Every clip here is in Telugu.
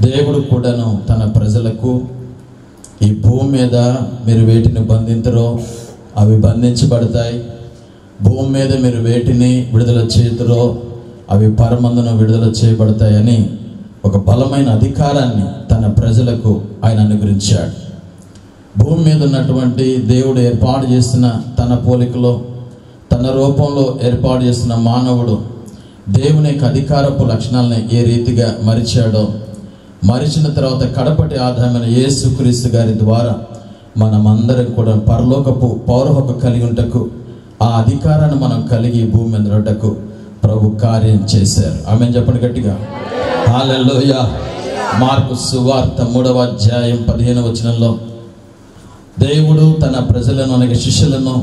దేవుడు కూడాను తన ప్రజలకు ఈ భూమి మీద మీరు వేటిని బంధించరో అవి బంధించబడతాయి, భూమి మీద మీరు వేటిని విడుదల చేతురో అవి పరమందున విడుదల చేయబడతాయని ఒక బలమైన అధికారాన్ని తన ప్రజలకు ఆయన అనుగ్రహించాడు. భూమి మీద ఉన్నటువంటి దేవుడు ఏర్పాటు చేసిన తన పోలికలో తన రూపంలో ఏర్పాటు చేసిన మానవుడు దేవుని యొక్క అధికారపు లక్షణాలను ఏ రీతిగా మరిచాడో, మరిచిన తర్వాత కడపటి ఆదాయమైన యేసుక్రీస్తు గారి ద్వారా మనమందరం కూడా పరలోకపు పౌర హక్కు కలిగి ఉంటకు, ఆ అధికారాన్ని మనం కలిగి భూమి మీద ఉండటకు ప్రభు కార్యం చేశారు. ఆమేన్ చెప్పండి గట్టిగా. హల్లెలూయా. మార్కు సువార్త 3వ అధ్యాయం 15వ వచనంలో దేవుడు తన ప్రజలను అనగా శిష్యులను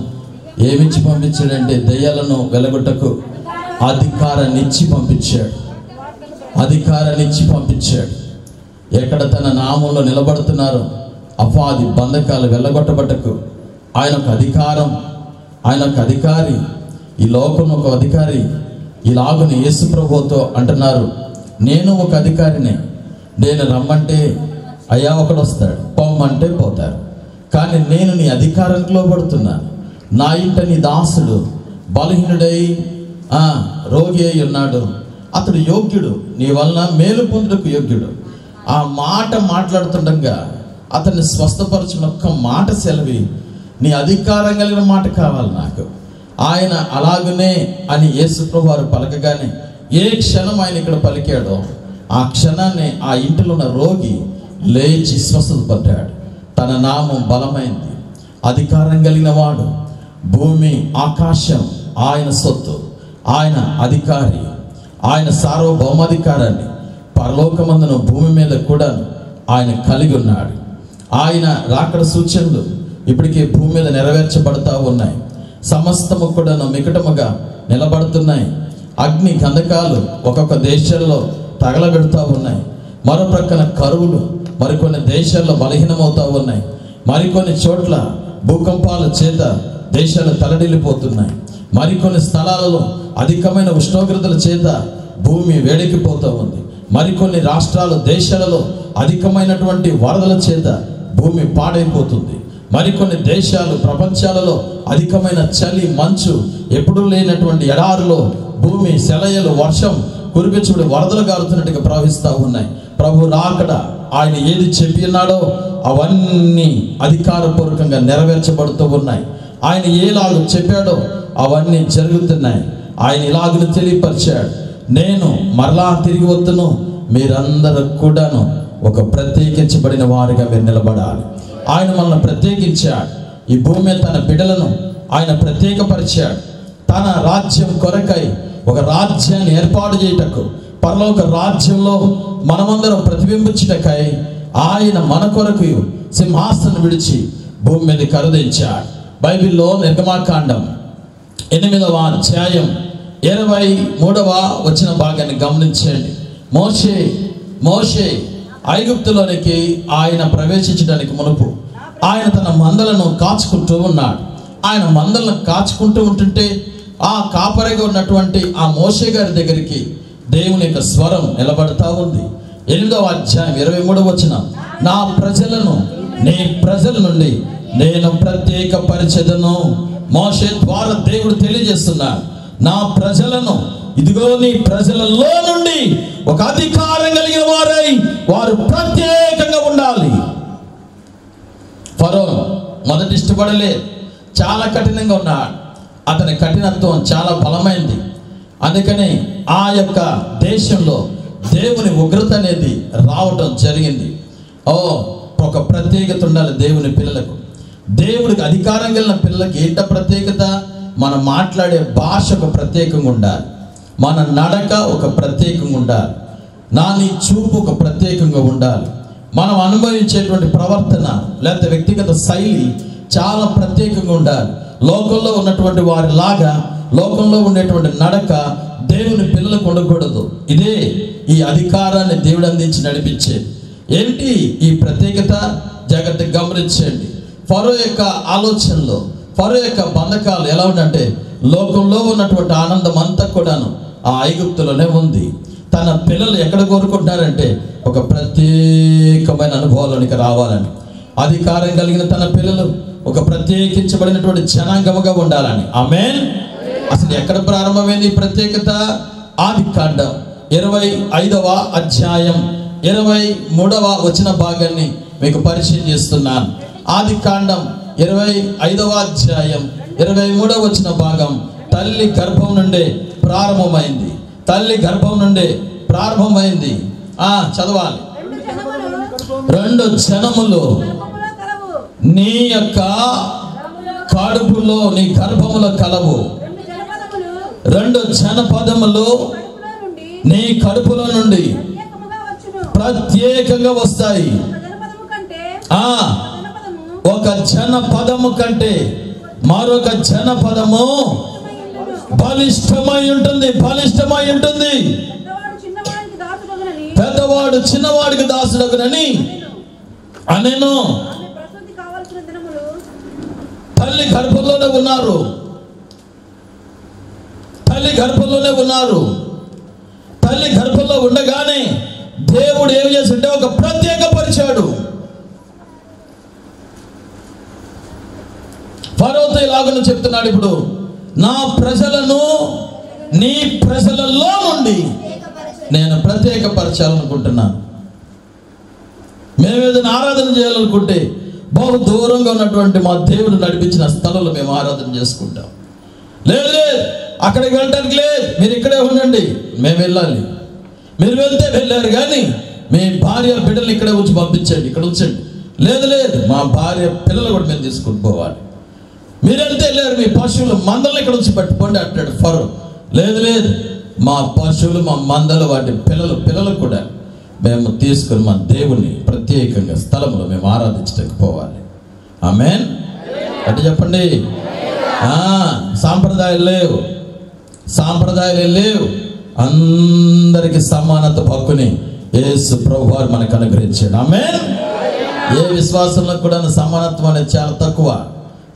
ఏమిచ్చి పంపించాడంటే దయ్యాలను వెలగొట్టకు అధికారాన్ని ఇచ్చి పంపించాడు. ఎక్కడ తన నామంలో నిలబడుతున్నారో అపాది బంధకాలు వెళ్ళగొట్టబట్టకు ఆయన ఒక అధికారం, ఆయన ఒక అధికారి, ఈ లోకం ఒక అధికారి. ఇలాగుని యేసు ప్రభువుతో అంటున్నారు, నేను ఒక అధికారినే, నేను రమ్మంటే అయ్యా ఒకడు వస్తాడు, పొమ్మంటే పోతారు, కానీ నేను నీ అధికారానికి లోబడుతున్నాను. నా ఇంట నీ దాసుడు బలహీనుడై రోగి అయి ఉన్నాడు, అతడు యోగ్యుడు, నీ వలన మేలు పొందుటకు యోగ్యుడు. ఆ మాట మాట్లాడుతుండగా అతన్ని స్వస్థపరచిన ఒక్క మాట సెలవి, నీ అధికారం కలిగిన మాట కావాలి నాకు. ఆయన అలాగనే అని యేసుప్రభు వారు పలకగానే ఏ క్షణం ఆయన ఇక్కడ పలికాడో ఆ క్షణాన్ని ఆ ఇంటిలో ఉన్న రోగి లేచి స్వస్థత పడ్డాడు. తన నామం బలమైంది, అధికారం కలిగిన వాడు, భూమి ఆకాశం ఆయన సొత్తు, ఆయన అధికారి, ఆయన సార్వభౌమాధికారాన్ని పరలోకమందును భూమి మీద కూడా ఆయన కలిగి ఉన్నాడు. ఆయన రాకడ సూచనలు ఇప్పటికే భూమి మీద నెరవేర్చబడతా ఉన్నాయి. సమస్తము కూడా మికటముగా నిలబడుతున్నాయి. అగ్ని గంధకాలు ఒక్కొక్క దేశాల్లో తగలబెడుతూ ఉన్నాయి. మరో ప్రక్కన కరువులు మరికొన్ని దేశాల్లో బలహీనమవుతూ ఉన్నాయి. మరికొన్ని చోట్ల భూకంపాల చేత దేశాలు తలడిల్లిపోతున్నాయి. మరికొన్ని స్థలాలలో అధికమైన ఉష్ణోగ్రతల చేత భూమి వేడెక్కిపోతూ ఉంది. మరికొన్ని రాష్ట్రాలు దేశాలలో అధికమైనటువంటి వరదల చేత భూమి పాడైపోతుంది. మరికొన్ని దేశాలు ప్రపంచాలలో అధికమైన చలి, మంచు, ఎప్పుడూ లేనటువంటి ఎడారులో భూమి సెలయలు వర్షం కురిపించుడు వరదలు గారుతున్నట్టుగా ప్రవహిస్తూ ఉన్నాయి. ప్రభు రాకడ ఆయన ఏది చెప్పి ఉన్నాడో అవన్నీ అధికారపూర్వకంగా నెరవేర్చబడుతూ ఉన్నాయి. ఆయన ఏలాగ చెప్పాడో అవన్నీ జరుగుతున్నాయి. ఆయన ఇలాగను తెలియపరిచాడు, నేను మరలా తిరిగి వస్తును, మీరందరూ కూడాను ఒక ప్రత్యేకించబడిన వారిగా మీరు నిలబడాలి. ఆయన మనల్ని ప్రత్యేకించాడు. ఈ భూమి మీద తన బిడ్డలను ఆయన ప్రత్యేకపరిచాడు. తన రాజ్యం కొరకై ఒక రాజ్యాన్ని ఏర్పాటు చేయటకు, పరలోక రాజ్యంలో మనమందరం ప్రతిబింబించుటకై ఆయన మన కొరకు సింహాసనం విడిచి భూమి మీద కరుదించాడు. బైబిల్లో నిర్గమాకాండం 8వ అధ్యాయం 23వ వచన భాగాన్ని గమనించండి. మోషే ఐగుప్తులోనికి ఆయన ప్రవేశించడానికి మునుపు ఆయన తన మందలను కాచుకుంటూ ఉన్నాడు. ఆయన మందలను కాచుకుంటూ ఉంటుంటే ఆ కాపరిగా ఉన్నటువంటి ఆ మోషే గారి దగ్గరికి దేవుని యొక్క స్వరం నిలబడతా ఉంది. 8వ అధ్యాయం 23వ వచనం, నా ప్రజలను నీ ప్రజల నుండి నేను ప్రత్యేకపరిచెదను. మోషే ద్వారా దేవుడు తెలియజేస్తున్నాడు, నా ప్రజలను, ఇదిగో నీ ప్రజలలో నుండి ఒక అధికారం కలిగిన వారై వారు ప్రత్యేకంగా ఉండాలి. ఫరో మొదటి ఇష్టపడలే, చాలా కఠినంగా ఉన్నాడు. అతని కఠినత్వం చాలా బలమైంది. అందుకని ఆ యొక్క దేశంలో దేవుని ఉగ్రత అనేది రావటం జరిగింది. ఒక ప్రత్యేకత ఉండాలి దేవుని పిల్లలకు. దేవుడికి అధికారం కలిగిన పిల్లలకి ఏంట ప్రత్యేకత? మనం మాట్లాడే భాష ఒక ప్రత్యేకంగా ఉండాలి, మన నడక ఒక ప్రత్యేకంగా ఉండాలి, నీ చూపు ఒక ప్రత్యేకంగా ఉండాలి, మనం అనుభవించేటువంటి ప్రవర్తన లేకపోతే వ్యక్తిగత శైలి చాలా ప్రత్యేకంగా ఉండాలి. లోకంలో ఉన్నటువంటి వారిలాగా లోకంలో ఉండేటువంటి నడక దేవుని పిల్లలకు ఉండకూడదు. ఇదే ఈ అధికారాన్ని దేవుడు అందించి నడిపించేది. ఏంటి ఈ ప్రత్యేకత? జాగ్రత్తగా గమనించండి. ఫరో యొక్క ఆలోచనలో, ఫరో యొక్క బంధకాలు ఎలా ఉందంటే, లోకంలో ఉన్నటువంటి ఆనందం అంతా కూడాను ఆ ఐగుప్తులోనే ఉంది. తన పిల్లలు ఎక్కడ కోరుకుంటున్నారంటే ఒక ప్రత్యేకమైన అనుభవాలనికి రావాలని, అధికారం కలిగిన తన పిల్లలు ఒక ప్రత్యేకించబడినటువంటి జనాంగముగా ఉండాలని. ఆమేన్. అసలు ఎక్కడ ప్రారంభమైంది ఈ ప్రత్యేకత? ఆదికాండం 25వ అధ్యాయం 23వ వచన భాగాన్ని మీకు పరిచయం చేస్తున్నాను. ఆదికాండం 25వ అధ్యాయం 23వ వచన భాగం తల్లి గర్భం నుండే ప్రారంభమైంది. తల్లి గర్భం నుండే ప్రారంభమైంది. చదవాలి. 2 జనములు నీ యొక్క కడుపులో, నీ గర్భములో కలవు. 2 జనపదములు నీ కడుపులో నుండి ప్రత్యేకంగా వస్తాయి. ఒక జనపదము కంటే మరొక జనపదము బలిష్టమై ఉంటుంది. బలిష్టమై ఉంటుంది. పెద్దవాడు చిన్నవాడికి దాసుడగునని అనేను. తల్లి గర్భంలోనే ఉన్నారు. తల్లి గర్భంలోనే ఉన్నారు. తల్లి గర్భంలో ఉండగానే దేవుడు ఏం చేస్తుంటే ఒక ప్రత్యేక పరిచాడు. ఫరోతో ఇలాగను చెప్తున్నాడు, ఇప్పుడు నా ప్రజలను నీ ప్రజలలో నుండి నేను ప్రత్యేకపరచాలనుకుంటున్నాను. మేము ఏదైనా ఆరాధన చేయాలనుకుంటే బహు దూరంగా ఉన్నటువంటి మా దేవుడు నడిపించిన స్థలంలో మేము ఆరాధన చేసుకుంటాం. లేదు లేదు, అక్కడికి వెళ్ళడానికి లేదు, మీరు ఇక్కడే ఉండండి, మేము వెళ్ళాలి. మీరు వెళ్తే వెళ్ళారు, కానీ మీ భార్య బిడ్డలు ఇక్కడే ఉంచి పంపించండి, ఇక్కడ ఉంచండి. లేదు లేదు, మా భార్య పిల్లలు కూడా మేము తీసుకుని పోవాలి. మీరు వెళ్తే వెళ్ళారు, మీ పశువులు మందలు ఇక్కడ ఉంచి పట్టుకోండి అంటాడు ఫరో. లేదు లేదు, మా పశువులు, మా మందలు, వాటి పిల్లలు కూడా మేము తీసుకుని మా దేవుని ప్రత్యేకంగా స్థలంలో మేము ఆరాధించడానికి పోవాలి. ఆమేన్. అంటే చెప్పండి. సాంప్రదాయాలు లేవు, సాంప్రదాయాలు లేవు. అందరికి సమానత హక్కుని యేసు ప్రభువారు మనకు అనుగ్రహించాడు. ఆమేన్. ఏ విశ్వాసంలో కూడా సమానత్వం అనేది చాలా తక్కువ.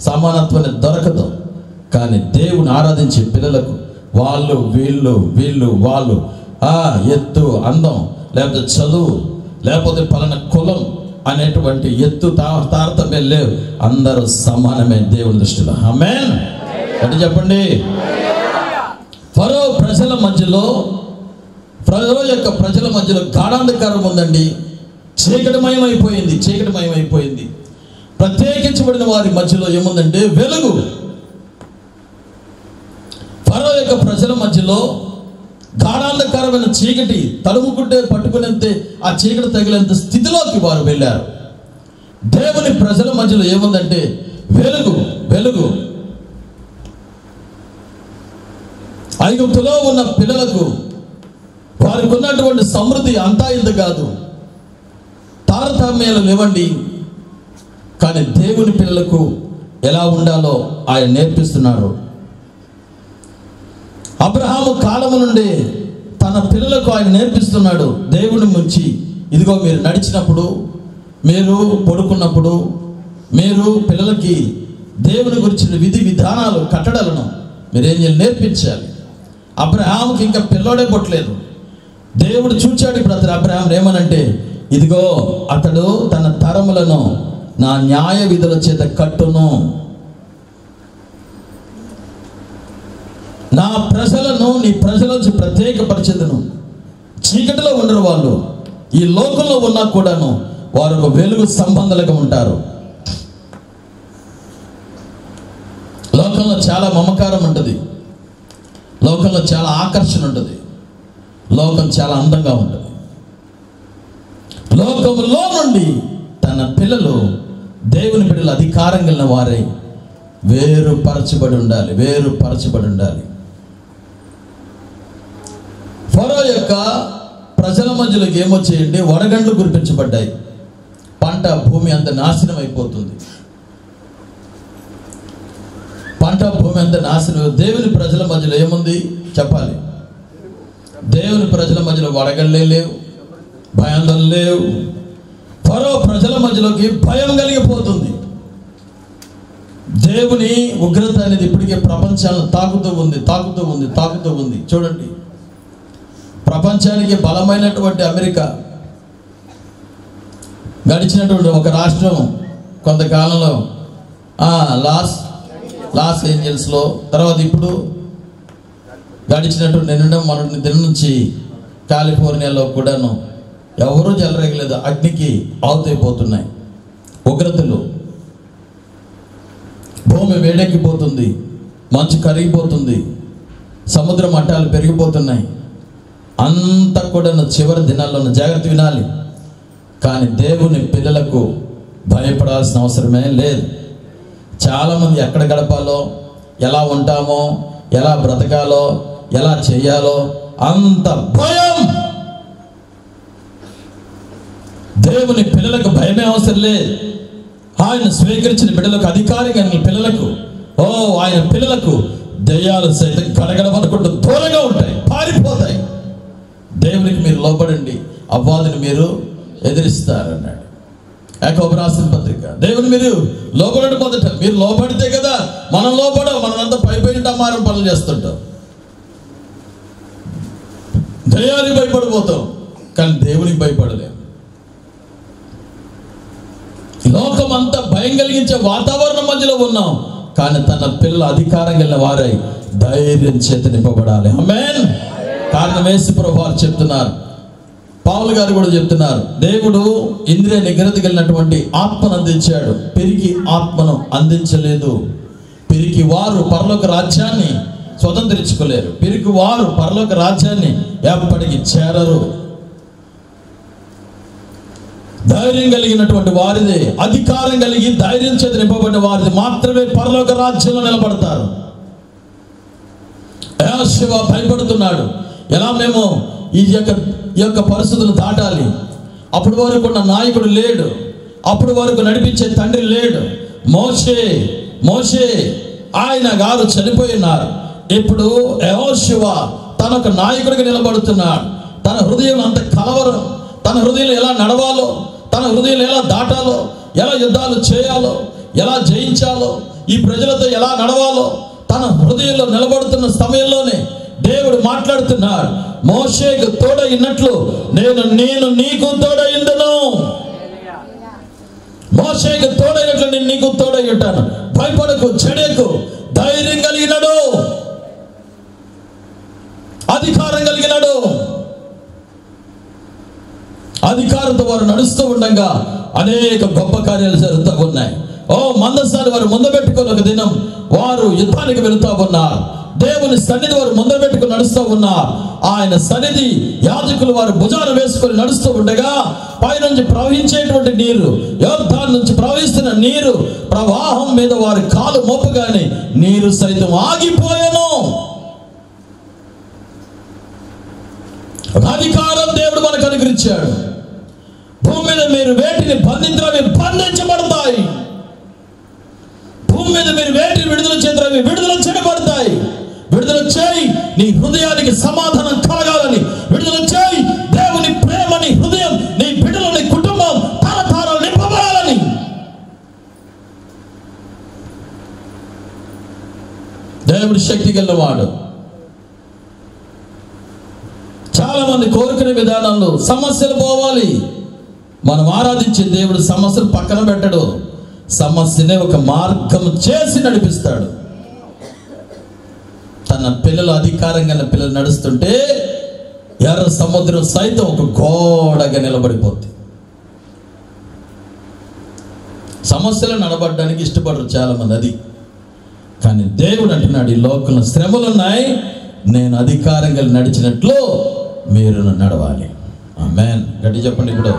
సమానత్వం అనేది దొరకదు. కానీ దేవుని ఆరాధించే పిల్లలకు వాళ్ళు వాళ్ళు ఎత్తు, అందం, లేకపోతే చదువు, లేకపోతే పలానా కులం అనేటువంటి ఎత్తు తారతమ్యం లేవు. అందరూ సమానమే దేవుని దృష్టిలో. ఆమేన్. అంటే చెప్పండి. ఫరో ప్రజల మధ్యలో, ప్రజల మధ్యలో గాఢాంధకారం ఉందండి. చీకటిమయమైపోయింది. ప్రత్యేకించబడిన వారి మధ్యలో ఏముందంటే వెలుగు. ఫరో యొక్క ప్రజల మధ్యలో గాఢాంధకారమైన చీకటి తడుముకుంటే పట్టుకునేంతే, ఆ చీకటి తగిలేంత స్థితిలోకి వారు వెళ్ళారు. దేవుని ప్రజల మధ్యలో ఏముందంటే వెలుగు. ఐగుప్తులో ఉన్న పిల్లలకు వారికి ఉన్నటువంటి సమృద్ధి అంతా ఇంత కాదు, తారతమ్యాలు లేవండి. కానీ దేవుని పిల్లలకు ఎలా ఉండాలో ఆయన నేర్పిస్తున్నారు. అబ్రహాము కాలము నుండి తన పిల్లలకు ఆయన నేర్పిస్తున్నాడు. దేవుని ముంచి, ఇదిగో మీరు నడిచినప్పుడు, మీరు పడుకున్నప్పుడు, మీరు పిల్లలకి దేవుని గురించిన విధి విధానాలు, కట్టడలను మీరేం నేర్పించాలి. అబ్రహాముకి ఇంకా పిల్లోడే పుట్టలేదు. దేవుడు చూచాడు. ఇప్పుడు అతను అబ్రహాం ఏమనంటే, ఇదిగో అతడు తన తరములను నా న్యాయ విధుల చేత కట్టును, నా ప్రజలను నీ ప్రజల నుంచి ప్రత్యేకపరిచేదను. చీకటిలో ఉండరు వాళ్ళు, ఈ లోకంలో ఉన్నా కూడాను వారు ఒక వెలుగు సంబంధాలుగా ఉంటారు. లోకంలో చాలా మమకారం ఉంటుంది, లోకంలో చాలా ఆకర్షణ ఉంటుంది, లోకం చాలా అందంగా ఉంటుంది. లోకంలో నుండి తన పిల్లలు, దేవుని బిడ్డలు అధికారం కలిగిన వారై వేరుపరచబడి ఉండాలి. ఫరో యొక్క ప్రజల మధ్యలోకి ఏమొచ్చేయండి, వడగండ్లు కురిపించబడ్డాయి. పంట భూమి అంత నాశనం అయిపోతుంది. దేవుని ప్రజల మధ్యలో ఏముంది చెప్పాలి. దేవుని ప్రజల మధ్యలో వడగళ్ళే లేవు, భయాందోళన లేవు. ఫరో ప్రజల మధ్యలోకి భయం కలిగిపోతుంది. దేవుని ఉగ్రత అనేది ఇప్పటికే ప్రపంచాలను తాకుతూ ఉంది. చూడండి, ప్రపంచానికి బలమైనటువంటి అమెరికా, గడిచినటువంటి ఒక రాష్ట్రం కొంతకాలంలో లాస్ ఏంజల్స్లో, తర్వాత ఇప్పుడు గడిచినటువంటి మొన్నటి దినం నుంచి కాలిఫోర్నియాలో కూడాను ఎవరూ చెలరేగలేదు, అగ్నికి ఆవుతైపోతున్నాయి. ఉగ్రతలు, భూమి వేడెక్కిపోతుంది, మంచు కరిగిపోతుంది, సముద్ర మట్టాలు పెరిగిపోతున్నాయి. అంతా కూడా చివరి దినాల్లో జాగ్రత్త వినాలి. కానీ దేవుని పిల్లలకు భయపడాల్సిన అవసరమే లేదు. చాలామంది ఎక్కడ గడపాలో, ఎలా ఉంటామో, ఎలా బ్రతకాలో, ఎలా చేయాలో అంత భయం. దేవుని పిల్లలకు భయమే అవసరం లేదు. ఆయన స్వీకరించిన బిడ్డలకు, అధికారిగా పిల్లలకు, ఆయన పిల్లలకు దయ్యాలు సైతం గడగడమనుకుంటూ దూరంగా ఉంటాయి, పారిపోతాయి. దేవునికి మీరు లోబడండి, అపవాదిని మీరు ఎదిరిస్తారన్నాడు యాకోబు రాసిన పత్రిక. దేవుని మీరు లోబడండి. మొదట మీరు లోబడితే కదా, మనం లోబడం, మనమంతా పైపైన టమారం పనులు చేస్తుంటాం, దయ్యానికి భయపడిపోతాం, కానీ దేవునికి భయపడలేం. లోకం అంతా భయం కలిగించే వాతావరణం మధ్యలో ఉన్నాం, కానీ తన పిల్లలు అధికారం కలిగిన వారై ధైర్యం చేత నింపబడాలి. ఆమేన్. కారణం యేసు ప్రభువారు చెప్తున్నారు, పౌలు గారు కూడా చెప్తున్నారు, దేవుడు ఇంద్రియ నిగ్రహత కలిగినటువంటి ఆత్మను అందించాడు, పిరికి ఆత్మను అందించలేదు. పిరికి వారు పరలోక రాజ్యాన్ని స్వతంత్రించుకోలేరు, పిరికి వారు పరలోక రాజ్యాన్ని ఎప్పటికీ చేరరు. ధైర్యం కలిగినటువంటి వారిదే, అధికారం కలిగి ధైర్యం చేత నింపబడిన వారిది మాత్రమే పరలోక రాజ్యంలో నిలబడతారు. యెహోషువ భయపడుతున్నాడు, ఎలా మేము ఈ యొక్క పరిస్థితులు దాటాలి. అప్పటి వరకు ఉన్న నాయకుడు లేడు, అప్పటి వరకు నడిపించే తండ్రి లేడు. మోషే ఆయన గారు చనిపోయి ఉన్నారు. ఇప్పుడు యెహోషువ తనొక నాయకుడిగా నిలబడుతున్నాడు. తన హృదయం అంత కలవరం, తన హృదయం ఎలా నడవాలో, తన హృదయం ఎలా దాటాలో, ఎలా యుద్ధాలు చేయాలో, ఎలా జయించాలో, ఈ ప్రజలతో ఎలా నడవాలో తన హృదయంలో నిలబడుతున్న సమయంలోనే దేవుడు మాట్లాడుతున్నాడు, మోషేకు తోడైనట్లు నేను నీకు తోడైండును. మోషేకు తోడైనట్లు నేను నీకు తోడై ఉంటాను. భయపడకు, చెడకు, ధైర్యం కలిగినాడు, అధికారం కలిగినాడు. అధికారంతో వారు నడుస్తూ ఉండగా అనేక గొప్ప కార్యాలు జరుగుతూ ఉన్నాయి. మందసాన్ని వారు ముందు పెట్టుకొని ఒక దినం వారు యుద్ధానికి వెళుతూ ఉన్నారు. దేవుని సన్నిధి వారు ముందు పెట్టుకుని నడుస్తూ ఉన్నారు. ఆయన సన్నిధి యాజకులు వారు భుజాలు వేసుకొని నడుస్తూ ఉండగా పైనుంచి ప్రవహించేటువంటి నీరు, యోర్దాను నుంచి ప్రవహిస్తున్న నీరు ప్రవాహం మీద వారి కాలు మోపగానే నీరు సైతం ఆగిపోయాను. అధికారం దేవుడు మనకు అనుగ్రహించాడు. భూమి మీద మీరు వేటిని బంధించడం బంధించబడతాయి, భూమి మీద మీరు వేటిని విడుదల చేద్దాం విడుదల చేయబడతాయి. విడుదల చేయి, నీ హృదయానికి సమాధానం కలగాలని విడుదల చేయి. దేవుని ప్రేమ నీ హృదయం, నీ బిడ్డలు, నీ కుటుంబం తరతరాలు నింపబడాలని. దేవుడి శక్తి గలవాడు. చాలా మంది కోరుకునే విధానంలో సమస్యలు పోవాలి. మనం ఆరాధించే దేవుడు సమస్యలు పక్కన పెట్టడు, సమస్యనే ఒక మార్గం చేసి నడిపిస్తాడు. తన పిల్లలు అధికారంగా పిల్లలు నడుస్తుంటే ఎర్ర సముద్రం సైతం ఒక గోడగా నిలబడిపోతుంది. సమస్యలు నడబడడానికి ఇష్టపడరు చాలా మంది, అది. కానీ దేవుడు అంటున్నాడు, ఈ లోకంలో శ్రమలు ఉన్నాయి, నేను అధికారంగా నడిచినట్లు మీరు నడవాలి. ఆమేన్. గట్టి చెప్పండి ఇప్పుడు.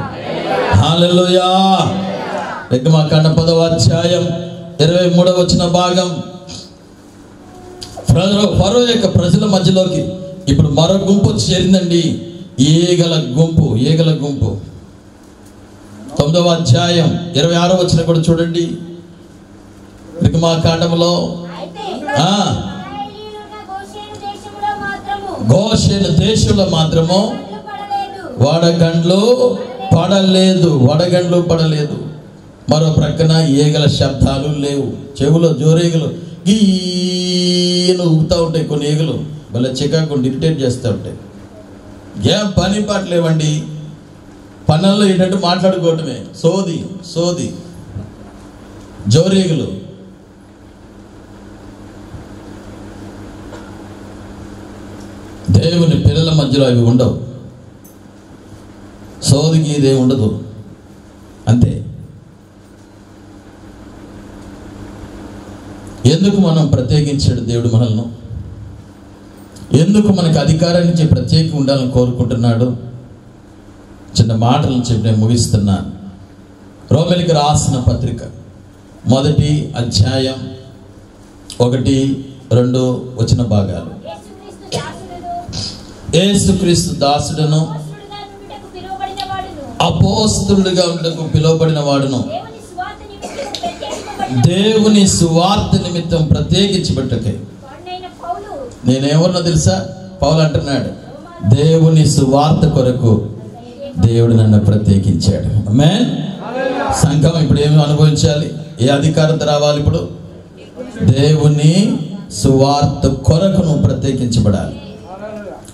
హల్లెలూయా. నిర్గమకాండ 10వ అధ్యాయం 23వ వచన భాగం. ఫరో యొక్క ప్రజల మధ్యలోకి ఇప్పుడు మరో గుంపు చేరిందండి, ఈగల గుంపు. 9వ అధ్యాయం 26వ వచనం కూడా చూడండి. నిర్గమకాండములో గోషేను దేశంలో మాత్రము వడగండ్లు పడలేదు. మరో ప్రక్కన ఈగల శబ్దాలు లేవు. చెవులో జోరేగలు గీను ఊగుతూ ఉంటాయి. కొన్ని ఈగలు భలే చికాకు ఇరిటేట్ చేస్తూ ఉంటాయి. ఏం పని పాట లేవండి. పనుల్లో ఏంటంటే మాట్లాడుకోవటమే, సోది జోరీగులు. దేవుని పిల్లల మధ్యలో అవి ఉండవు, సోదికి ఇదే ఉండదు, అంతే. ఎందుకు మనం ప్రత్యేకించాడు దేవుడు మనల్ని? ఎందుకు మనకు అధికారాన్ని ఇచ్చి ప్రత్యేకంగా ఉండాలని కోరుకుంటున్నాడు? చిన్న మాటలను చెప్పి నేను ముగిస్తున్నాను. రోమీయులకు రాసిన పత్రిక 1వ అధ్యాయం 1-2 వచ్చిన భాగాలు. యేసుక్రీస్తు దాసుడును అపోస్తలుడిగా ఉండకు పిలువబడిన వాడును దేవుని సువార్త నిమిత్తం ప్రత్యేకించబట్టకై. నేనేమన్నా తెలుసా? పౌలు అంటున్నాడు, దేవుని సువార్త కొరకు దేవుడు నన్ను ప్రత్యేకించాడు. ఆమేన్. సంఘం ఇప్పుడు ఏమి అనుభవించాలి? ఏ అధికారం రావాలి? ఇప్పుడు దేవుని సువార్త కొరకు నువ్వు ప్రత్యేకించబడాలి.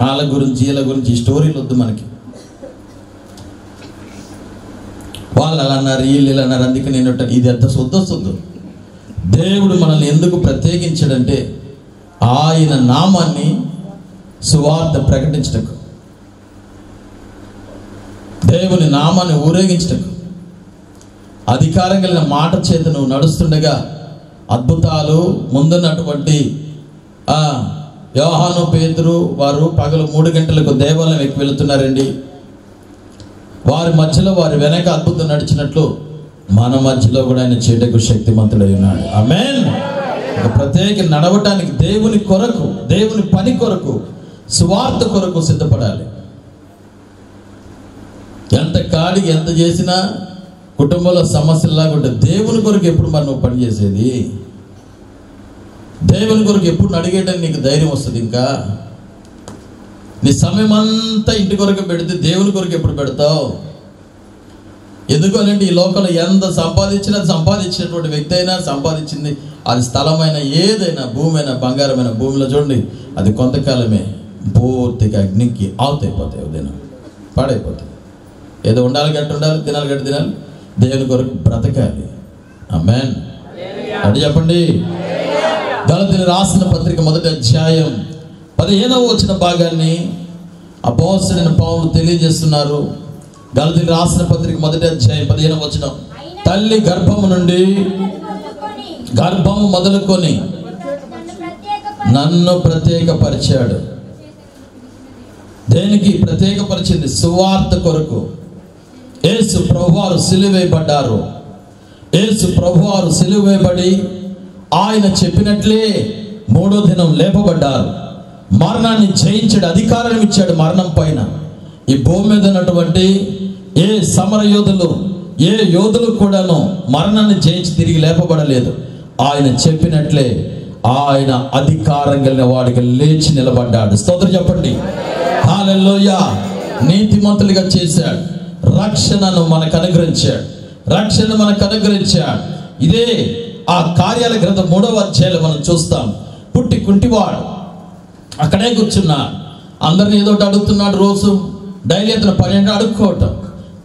వాళ్ళ గురించి వీళ్ళ గురించి స్టోరీలు వద్దు మనకి. వాళ్ళు అలా అన్నారు, వీళ్ళు ఇలా అన్నారు, అందుకే నేను ఇది ఎంత శుద్ధ. దేవుడు మనల్ని ఎందుకు ప్రత్యేకించాడంటే ఆయన నామాన్ని సువార్త ప్రకటించటకు, దేవుని నామాన్ని ఊరేగించటకు. అధికారం కలిగిన మాట చేత నువ్వు నడుస్తుండగా అద్భుతాలు ముందున్నటువంటి యోహాను పేతురు వారు పగలు 3 గంటలకు దేవాలయం ఎక్కి వెళుతున్నారండి. వారి మధ్యలో వారి వెనక అద్భుతం నడిచినట్లు మన మధ్యలో కూడా ఆయన చేయటకు శక్తిమంతుడై ఉన్నాడు. ఆమేన్. ప్రత్యేక నడవటానికి దేవుని కొరకు, దేవుని పని కొరకు, సువార్త కొరకు సిద్ధపడాలి. ఎంత కాడికి ఎంత చేసినా కుటుంబంలో సమస్యలాగా ఉంటుంది. దేవుని కొరకు ఎప్పుడు మరి నువ్వు పని చేసేది? దేవుని కొరకు ఎప్పుడు అడిగేయడానికి నీకు ధైర్యం వస్తుంది? ఇంకా నీ సమయం అంతా ఇంటి కొరకు పెడితే దేవుని కొరకు ఎప్పుడు పెడతావు? ఎందుకు అంటే ఈ లోకంలో ఎంత సంపాదించినా, సంపాదించినటువంటి వ్యక్తి అయినా, సంపాదించింది అది స్థలమైన ఏదైనా, భూమి అయినా, బంగారమైన భూమిలో చూడండి, అది కొంతకాలమే పూర్తిగా అగ్నికి ఆవుతైపోతాయి, ఉదయం పాడైపోతాయి. ఏదో ఉండాలి గట్టి ఉండాలి, తినాలి గట్టి తినాలి, దేవుని కొరకు బ్రతకాలి. ఆమేన్. అది చెప్పండి. గలతీయులకు రాసిన పత్రిక 1వ అధ్యాయం 15వ వచ్చిన భాగాన్ని అపోస్తలుడైన పౌలు తెలియజేస్తున్నారు. గలతీయులకు రాసిన పత్రిక 1వ అధ్యాయం 15వ వచనం, తల్లి గర్భము మొదలుకొని నన్ను ప్రత్యేకపరిచాడు. దేనికి ప్రత్యేకపరిచింది? సువార్త కొరకు. యేసు ప్రభువారు సిలువేయబడ్డారు. యేసు ప్రభువారు సిలువేయబడి ఆయన చెప్పినట్లే 3వ దినం లేపబడ్డారు. మరణాన్ని జయించాడు, అధికారం ఇచ్చాడు మరణం పైన. ఈ భూమి మీద ఉన్నటువంటి ఏ సమర యోధులు, ఏ యోధులు కూడాను మరణాన్ని జయించి తిరిగి లేపబడలేదు. ఆయన చెప్పినట్లే ఆయన అధికారం కలిగిన వాడికి లేచి నిలబడ్డాడు. స్తోత్రం చెప్పండి. హల్లెలూయా. నీతిమంతులుగా చేశాడు, రక్షణను మనకు అనుగ్రహించాడు. ఇదే ఆ కార్యాల గ్రంథం 3వ అధ్యాయంలో మనం చూస్తాం. పుట్టి కుంటివాడు అక్కడే కూర్చున్నాడు. అందరిని ఏదో అడుగుతున్నాడు. రోజు డైలీ అతను పని అంటే అడుక్కోవటం.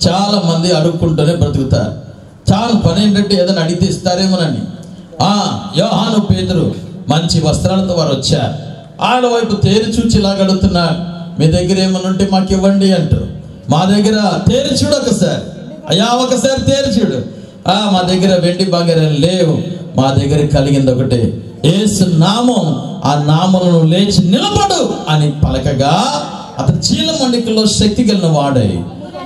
చాలా మంది అడుక్కుంటూనే బ్రతుకుతారు. చాలా పని ఏంటంటే ఏదైనా అడిగితే ఇస్తారేమోనని. యోహాను పేతురు మంచి వస్త్రాలతో వారు వచ్చారు. ఆయన వైపు తేరి చూచి ఇలాగ అడుగుతున్నారు, మీ దగ్గర ఏమన్నా ఉంటే మాకు ఇవ్వండి అంటారు. మా దగ్గర తేరి చూడు ఒకసారి, అయ్యా ఒకసారి తేరి చూడు. మా దగ్గర వెండి బంగారం లేవు, మా దగ్గర కలిగింది ఒకటే, యేసు నామం. ఆ నామమును లేచి నిలబడు అని పలకగా అతడు చీలమండికలో శక్తి కలిగిన వాడై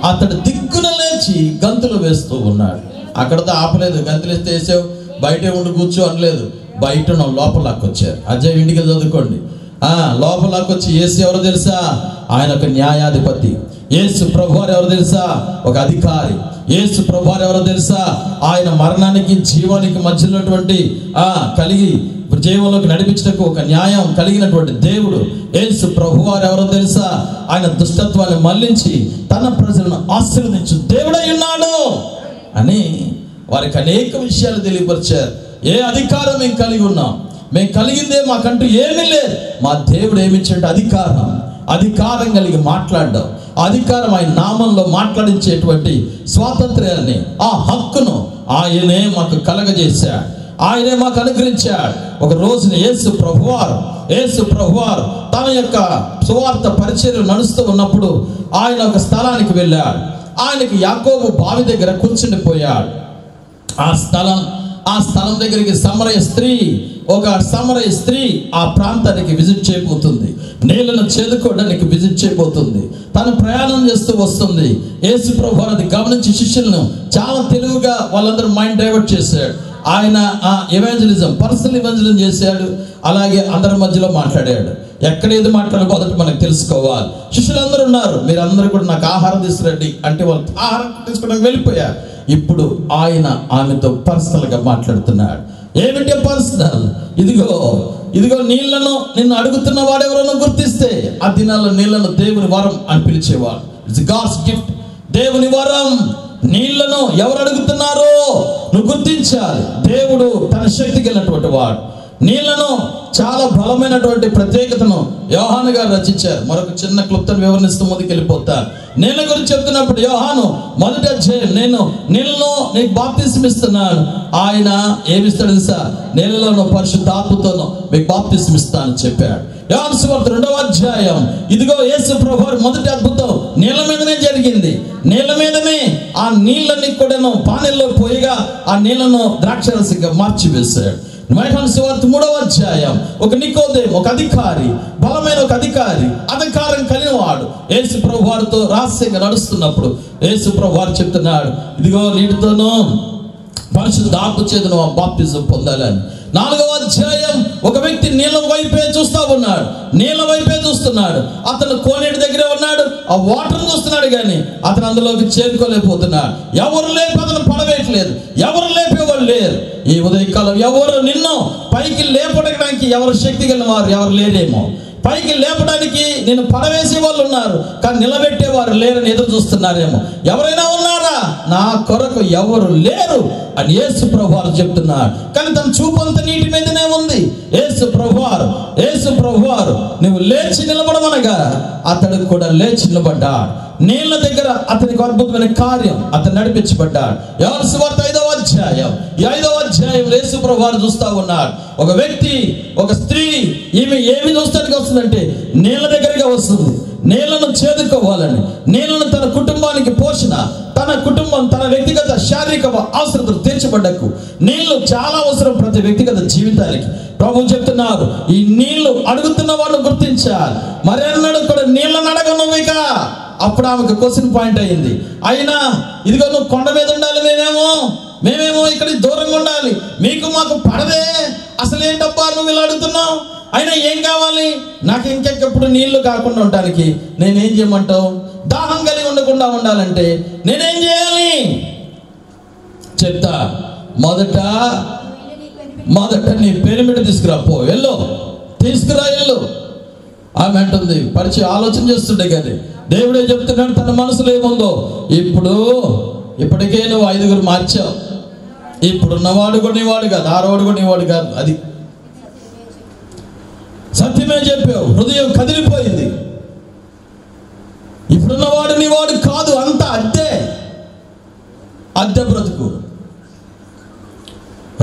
అతడు దిక్కున లేచి గంతులు వేస్తూ ఉన్నాడు. అక్కడతో ఆపలేదు. గంతులు వేస్తే వేసావు, బయటే ఉండి కూర్చో అనలేదు. బయట లోపలాక్కొచ్చారు. అజయ్ ఇంటికి చదువుకోండి. లోపలాక్కొచ్చి యేసు ఎవరో తెలుసా? ఆయన ఒక న్యాయాధిపతి. యేసు ప్రభువారు ఎవరో తెలుసా? ఒక అధికారి. యేసు ప్రభువారు ఎవరో తెలుసా? ఆయన మరణానికి జీవానికి మధ్యలోటువంటి కలిగి జీవంలోకి నడిపించడానికి ఒక న్యాయం కలిగినటువంటి దేవుడు. యేసు ప్రభువారు ఎవరో తెలుసా? ఆయన దుష్టత్వాన్ని మళ్లించి తన ప్రజలను ఆశీర్వదించు దేవుడై ఉన్నాడు అని వారికి అనేక విషయాలు తెలియపరిచారు. ఏ అధికారం మేము కలిగి ఉన్నాం? మేము కలిగిందే మాకంటూ ఏమీ లేదు. మా దేవుడు ఏమిచ్చాడు? అధికారం కలిగి మాట్లాడడం. అధికారం, ఆయన నామంలో మాట్లాడించేటువంటి స్వాతంత్ర్యాన్ని, ఆ హక్కును ఆయనే మాకు కలగజేశాడు, ఆయనే మాకు అనుగ్రహించాడు. ఒక రోజున యేసు ప్రభువారు తన యొక్క సువార్త పరిచర్య నడుస్తూ ఉన్నప్పుడు ఆయన ఒక స్థలానికి వెళ్ళాడు. ఆయనకి యాకోబు బావి దగ్గర కూర్చుండిపోయాడు. ఆ స్థలం దగ్గరికి ఒక సమరయ స్త్రీ ఆ ప్రాంతానికి విజిట్ చేయబోతుంది. నీళ్లను చేదుకోవడానికి విజిట్ చేయబోతుంది. తను ప్రయాణం చేస్తూ వస్తుంది. యేసు ప్రభువు అది గమనించి శిష్యులను చాలా తెలివిగా వాళ్ళందరూ మైండ్ డైవర్ట్ చేశాడు. ఆయన పర్సనల్ ఎవాంజలిజం చేశాడు. అలాగే అందరి మధ్యలో మాట్లాడాడు. ఎక్కడ ఏది మాట్లాడాలో మొదట మనకు తెలుసుకోవాలి. శిష్యులందరూ ఉన్నారు, మీరందరూ కూడా నాకు ఆహారం తీసుకురండి అంటే వాళ్ళు ఆహారం తీసుకోవడానికి వెళ్ళిపోయారు. ఇప్పుడు ఆయన ఆమెతో పర్సనల్గా మాట్లాడుతున్నాడు. ఏమిటి పర్సనల్? ఇదిగో నీళ్లను నిన్ను అడుగుతున్న వాడెవరో గుర్తిస్తే ఆ దినాల్లో నీళ్లను దేవుని వరం అని పిలిచేవాడు. ఇట్స్ గాడ్స్ గిఫ్ట్, దేవుని వరం. నీళ్లను ఎవరు అడుగుతున్నారో నువ్వు గుర్తించాలి. దేవుడు తన శక్తికి వెళ్ళినటువంటి వాడు. నీళ్లను చాలా బలమైనటువంటి ప్రత్యేకతను యోహాను గారు రచించారు. మరొక చిన్న క్లుప్తను వివరణిస్తూ ముందుకు వెళ్ళిపోతారు. నీళ్ళ గురించి చెప్తున్నప్పుడు యోహాను మొదటి అధ్యాయం, నేను నీళ్ళను నీకు బాప్తిస్మం ఇస్తున్నాను. ఆయన ఏమిస్తాడు తెలుసా? నీళ్ళలోనూ పరిశుద్ధాత్మతోనూ మీకు బాప్తిస్మం ఇస్తానని చెప్పాడు. యోహాను సువార్త 2వ అధ్యాయం, ఇదిగో యేసు ప్రభువు మొదటి అద్భుతం నీళ్ళ మీదనే జరిగింది. నీళ్ళ మీదనే ఆ నీళ్ళని కూడాను పానీల్లో పోయిగా ఆ నీళ్లను ద్రాక్షరసంగా మార్చివేశాడు. యోహాను సువార్త 3వ అధ్యాయం, ఒక నికోదేము, ఒక అధికారి, బలమైన ఒక అధికారి, అధికారం కలిగిన వాడు యేసు ప్రభు వారితో రహస్యంగా నడుస్తున్నప్పుడు యేసు ప్రభు వారు చెప్తున్నాడు, ఇదిగో నీటితోనూ పరిశుద్ధాత్మ చేతను బాప్తిజం పొందాలని. 4వ అధ్యాయం, ఒక వ్యక్తి నీళ్ళ వైపే చూస్తున్నాడు. అతను కోనేటి దగ్గరే ఉన్నాడు. ఆ వాటర్ చూస్తున్నాడు కానీ అతను అందులోకి చేరుకోలేకపోతున్నాడు. ఎవరు లేపి అతను పడవేయట్లేదు. ఎవరు లేపేవాళ్ళు లేరు. ఈ ఉదయకాలం ఎవరు నిన్ను పైకి లేపడానికి ఎవరు శక్తి కలిగిన వారు ఎవరు లేరేమో. పైకి లేపడానికి నేను పడవేసే వాళ్ళు ఉన్నారు, కానీ నిలబెట్టేవారు లేరని ఎదురు చూస్తున్నారేమో. ఎవరైనా ఉన్నారా? నా కొరకు ఎవరు లేరు అని యేసు ప్రభువారు చెప్తున్నారు. కానీ తన చూపంతా నీటి మీదనే ఉంది. యేసు ప్రభువారు నువ్వు లేచి నిలబడమనగా అతడు కూడా లేచి నిలబడ్డాడు. నీళ్ళ దగ్గర అతనికి అద్భుతమైన కార్యం, అతను నడిపించబడ్డాడు. యోహాను సువార్త 5వ అధ్యాయం, ఈ 5వ అధ్యాయం యేసు ప్రభువారు చూస్తా ఉన్నాడు. ఒక వ్యక్తి, ఒక స్త్రీ, ఈమె ఏమి చూస్తానికి వస్తుందంటే నీళ్ళ దగ్గరగా వస్తుంది. నీళ్లను చేదుకోవాలని, నీళ్లను తన కుటుంబానికి పోషణ, తన కుటుంబం, తన వ్యక్తిగత శారీరక అవసరతలు తీర్చబడ్డకు నీళ్లు చాలా అవసరం ప్రతి వ్యక్తిగత జీవితానికి. ప్రభు చెప్తున్నారు, ఈ నీళ్లు అడుగుతున్న వాళ్ళు గుర్తించాలి. మరెన్నడూ కూడా నీళ్ళను అడగను ఇక. అప్పుడు ఆమెకు క్వశ్చన్ పాయింట్ అయింది. అయినా ఇదిగో నువ్వు కొండ మీద ఉండాలి, మేమేమో ఇక్కడ దూరంగా ఉండాలి, మాకు పడదే. అసలు ఏంటబ్బా నువ్వు ఇలా అడుగుతున్నావు? అయినా ఏం కావాలి? నాకు ఇంకెప్పుడు నీళ్లు కాకుండా ఉండడానికి నేనేం చేయమంటావు? దాహం కలిగి ఉండకుండా ఉండాలంటే నేనేం చేయాలి చెప్తా. మొదట నీ పెరిమిట తీసుకురా, వెళ్ళు. ఆమె అంటుంది, పరిచయం ఆలోచన చేస్తుండే కానీ దేవుడే చెప్తున్నాడు తన మనసులో ఏముందో. ఇప్పటికే నువ్వు 5గురు మార్చావు. ఇప్పుడున్నవాడు కూడా నీవాడు కాదు, 6వాడు కూడా నీవాడు కాదు. అది సత్యమే చెప్పావు. హృదయం కదిలిపోయింది. ఇప్పుడున్నవాడు నీవాడు కాదు, అంత అద్దె బ్రతుకు,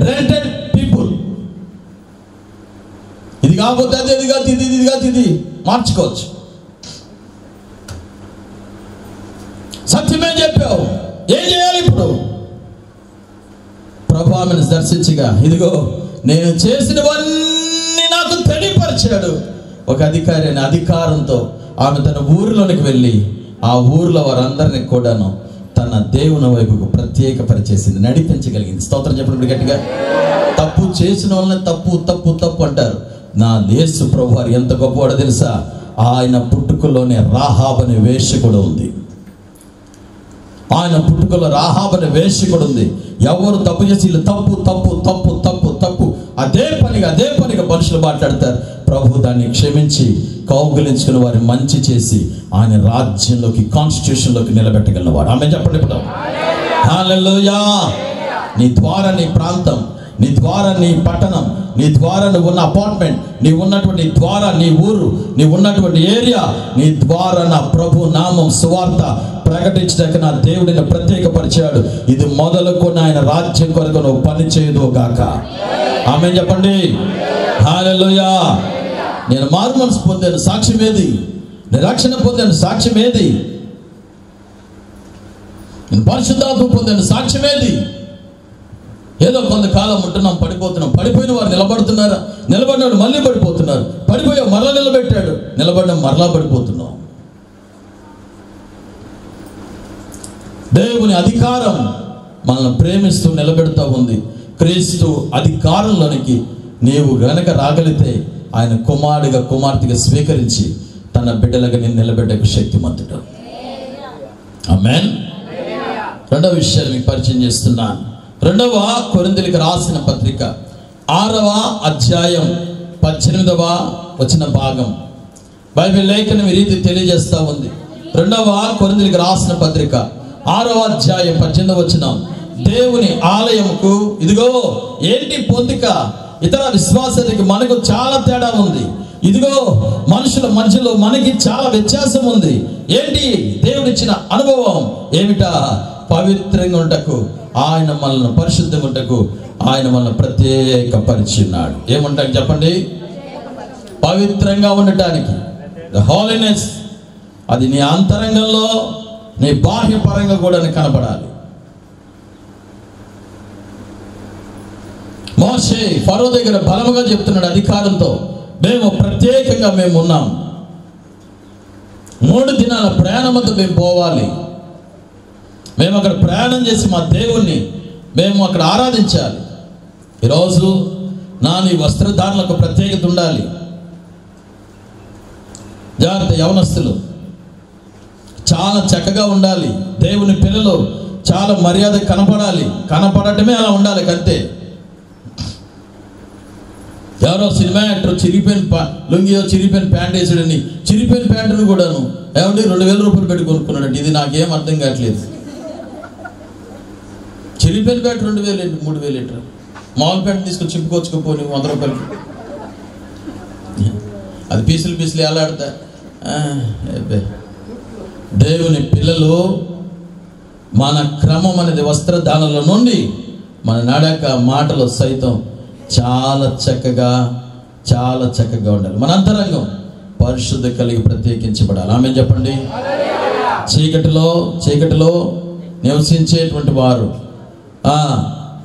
రెంటెడ్ పీపుల్. ఇది కాకపోతే అది, ఇది కాదు ఇది మార్చుకోవచ్చు. సత్యమే చెప్పావు. ఏం చేయాలి ఇప్పుడు? ప్రభు ఆమెను దర్శించగా, ఇదిగో నేను చేసినవన్నీ నాకు తెలియపరిచాడు. ఒక అధికారి అనే అధికారంతో ఆమె తన ఊరిలోనికి వెళ్ళి ఆ ఊరిలో వారందరినీ కూడాను తన దేవుని వైపుకు ప్రత్యేక పరిచేసింది, నడిపించగలిగింది. స్తోత్రం చెప్పండి గట్టిగా. తప్పు చేసిన వాళ్ళని తప్పు అంటారు. నా యేసు ప్రభు వారు ఎంత గొప్పవాడో తెలుసా? ఆయన పుట్టుకలోనే రాహాబు అనే వేశ్యకుడు ఉంది. ఆయన పుట్టుకలో రాహాబు అనే వేశ్యకుడు ఉంది. ఎవరు తప్పు చేసి వీళ్ళు తప్పు అదే పనిగా మనుషులు మాట్లాడతారు. ప్రభు దాన్ని క్షమించి కౌగులించుకుని వారి మంచి చేసి ఆయన రాజ్యంలోకి, కాన్స్టిట్యూషన్లోకి నిలబెట్టగలిగినవాడు. ఆమె చెప్పండి ఇప్పుడు. హల్లెలూయా. నీ ద్వారా, నీ ప్రాంతం, నీ ద్వారా నీ పట్టణం, నీ ద్వారా నువ్వు ఉన్న అపార్ట్మెంట్, నీవు ఉన్నటువంటి ద్వారా నీ ఊరు, నీవు ఉన్నటువంటి ఏరియా, నీ ద్వారా నా ప్రభు నామం సువార్త ప్రకటించడానికి నా దేవుడిని ప్రత్యేకపరిచాడు. ఇది మొదలుకొని ఆయన రాజ్యం కొరకు నువ్వు పని చేయదు గాక. ఆమేన్ చెప్పండి. హల్లెలూయా. నేను మారు మనసు పొందాను, సాక్ష్యం ఏది? నేను రక్షణ పొందాను, సాక్ష్యం ఏది? నేను పరిశుద్ధాత్మ పొందాను, సాక్ష్యం ఏది? ఏదో కొంతకాలం ఉంటున్నాం, పడిపోతున్నాం. పడిపోయిన వారు నిలబడుతున్నారా? నిలబడినాడు మళ్ళీ పడిపోతున్నారు. పడిపోయావు మరలా నిలబెట్టాడు, నిలబడిన మరలా పడిపోతున్నాం. దేవుని అధికారం మనల్ని ప్రేమిస్తూ నిలబెడతా ఉంది. క్రీస్తు అధికారంలోనికి నీవు గనక రాగలిగితే ఆయన కుమారుడిగా కుమార్తెగా స్వీకరించి తన బిడ్డలుగా నేను నిలబెట్టే శక్తిమంతుడు. ఆమేన్. రెండవ విషయాన్ని మీకు పరిచయం చేస్తున్నాను. 2వ కొరింథీయులకు రాసిన పత్రిక 6వ అధ్యాయం 18వ వచన భాగం బైబిల్ లేఖనం ఈ రీతి తెలియజేస్తా ఉంది. 2వ కొరింథీయులకు రాసిన పత్రిక 6వ అధ్యాయం 18వ వచనం, దేవుని ఆలయముకు ఇదిగో ఏంటి పొందిక? ఇతర విశ్వాసానికి మనకు చాలా తేడా ఉంది. ఇదిగో మనుషుల మధ్యలో మనకి చాలా వ్యత్యాసం ఉంది. ఏంటి? దేవుడిచ్చిన అనుభవం ఏమిటా? పవిత్రంగా ఉండటకు, ఆయన మనల్ని పరిశుద్ధంగా ఉండటకు ఆయన మనల్ని ప్రత్యేకపరిచున్నాడు. ఏమంటారు చెప్పండి? పవిత్రంగా ఉండటానికి. ద హోలీనెస్ అది నీ అంతరంగంలో, నీ బాహ్య పరంగా కూడా కనపడాలి. మోషే ఫరో దగ్గర బలముగా చెప్తున్నాడు అధికారంతో, మేము ప్రత్యేకంగా మేము ఉన్నాం. 3 దినాల ప్రయాణంతో మేము పోవాలి. మేము అక్కడ ప్రయాణం చేసి మా దేవుణ్ణి మేము అక్కడ ఆరాధించాలి. ఈరోజు నీ వస్త్రధారణలకు ప్రత్యేకత ఉండాలి. జాగ్రత్త యవనస్తులు, చాలా చక్కగా ఉండాలి. దేవుని పిల్లలు చాలా మర్యాద కనపడాలి. కనపడటమే అలా ఉండాలి అంతే. ఎవరో సినిమా యాక్టర్ చిరిగిపోయిన లుంగియో చిరిగిపోయిన ప్యాంట్ వేసాడని, చిరిగిపోయిన ప్యాంటును కూడాను ఏమంటే 2000 రూపాయలు పెట్టి కొనుక్కున్నాడండి. ఇది నాకేం అర్థం కావట్లేదు. చిరిగిపోయిన ప్యాంట్ 2000 ఏంటి, 3000 ఏంటి? మామూలు ప్యాంట్ తీసుకొని చింపుకొచ్చుకోపోని 100 రూపాయలకి. అది పీసులు ఎలాడతా. దేవుని పిల్లలు మన క్రమం అనేది వస్త్రధారణల నుండి మన నడక మాటలు సైతం చాలా చక్కగా ఉండాలి. మన అంతరంగం పరిశుద్ధ కలిగి ప్రత్యేకించబడాలి. ఆమేన్ చెప్పండి. చీకటిలో నివసించేటువంటి వారు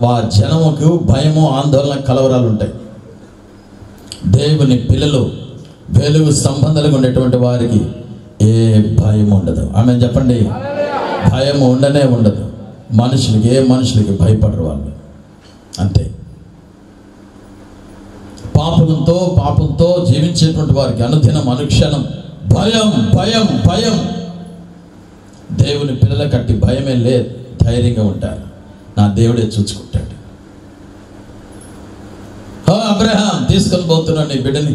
వారి జనముకు భయము, ఆందోళన, కలవరాలు ఉంటాయి. దేవుని పిల్లలు వెలుగు సంబంధాలుగా ఉండేటువంటి వారికి ఏ భయం ఉండదు. ఆమేన్ చెప్పండి. భయం ఉండనే ఉండదు. ఏ మనుషులకి భయపడరు వాళ్ళు, అంతే. పాపంతో జీవించేటువంటి వారికి అనుదినం అనుక్షణం భయం. దేవుని పిల్లల కట్టి భయమే లేదు, ధైర్యంగా ఉంటారు. నా దేవుడే చూసుకుంటాడు. అబ్రహాం తీసుకొని పోతున్నాడు నీ బిడ్డని,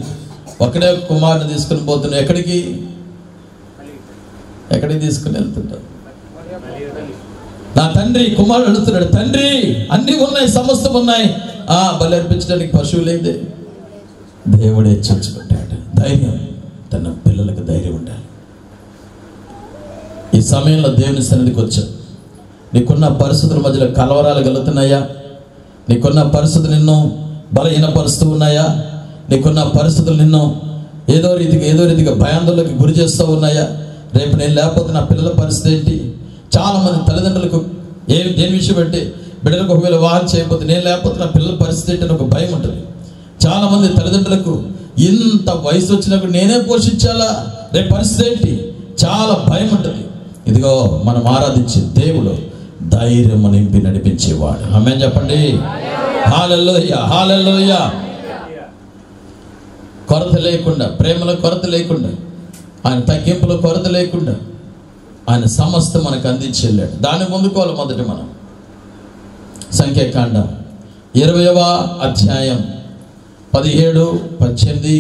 ఒకడే కుమారుని తీసుకొని పోతున్నాడు. ఎక్కడికి తీసుకుని వెళ్తుంటాడు? నా తండ్రి కుమారుడు అడుగుతున్నాడు, తండ్రి అన్నీ ఉన్నాయి, సమస్తం ఉన్నాయి, బలి అర్పించడానికి పశువు లేదే. దేవుడే చూసుకుంటాడు. ధైర్యం, తన పిల్లలకు ధైర్యం ఉండాలి. ఈ సమయంలో దేవుని సన్నిధికి వచ్చావు. నీకున్న పరిస్థితుల మధ్యలో కలవరాలు కలుగుతున్నాయా? నీకున్న పరిస్థితులు నిన్ను బలహీనపరుస్తూ ఉన్నాయా? నీకున్న పరిస్థితులు నిన్ను ఏదో రీతిగా భయాందోళనకి గురి చేస్తూ ఉన్నాయా? రేపు నేను లేకపోతే నా పిల్లల పరిస్థితి ఏంటి? చాలామంది తల్లిదండ్రులకు దేని విషయం అంటే బిడ్డలకు ఒకవేళ వివాహం చేయకపోతే నేను లేకపోతే నా పిల్లల పరిస్థితి ఏంటి అని ఒక భయం ఉంటుంది. చాలామంది తల్లిదండ్రులకు ఇంత వయసు వచ్చినప్పుడు నేనే పోషించాలా, రేపు పరిస్థితి ఏంటి, చాలా భయం ఉంటుంది. ఇదిగో మనం ఆరాధించే దేవుడు ధైర్యం నింపి నడిపించేవాడు. ఆమేన్ చెప్పండి. హల్లెలూయా, హల్లెలూయా. కొరత లేకుండా, ప్రేమలో కొరత లేకుండా, ఆయన తగ్గింపులో కొరత లేకుండా ఆయన సమస్త మనకు అందించెళ్ళాడు. దాన్ని పొందుకోవాలి. మొదట మనం సంఖ్యాకాండం 20వ అధ్యాయం 17, 18,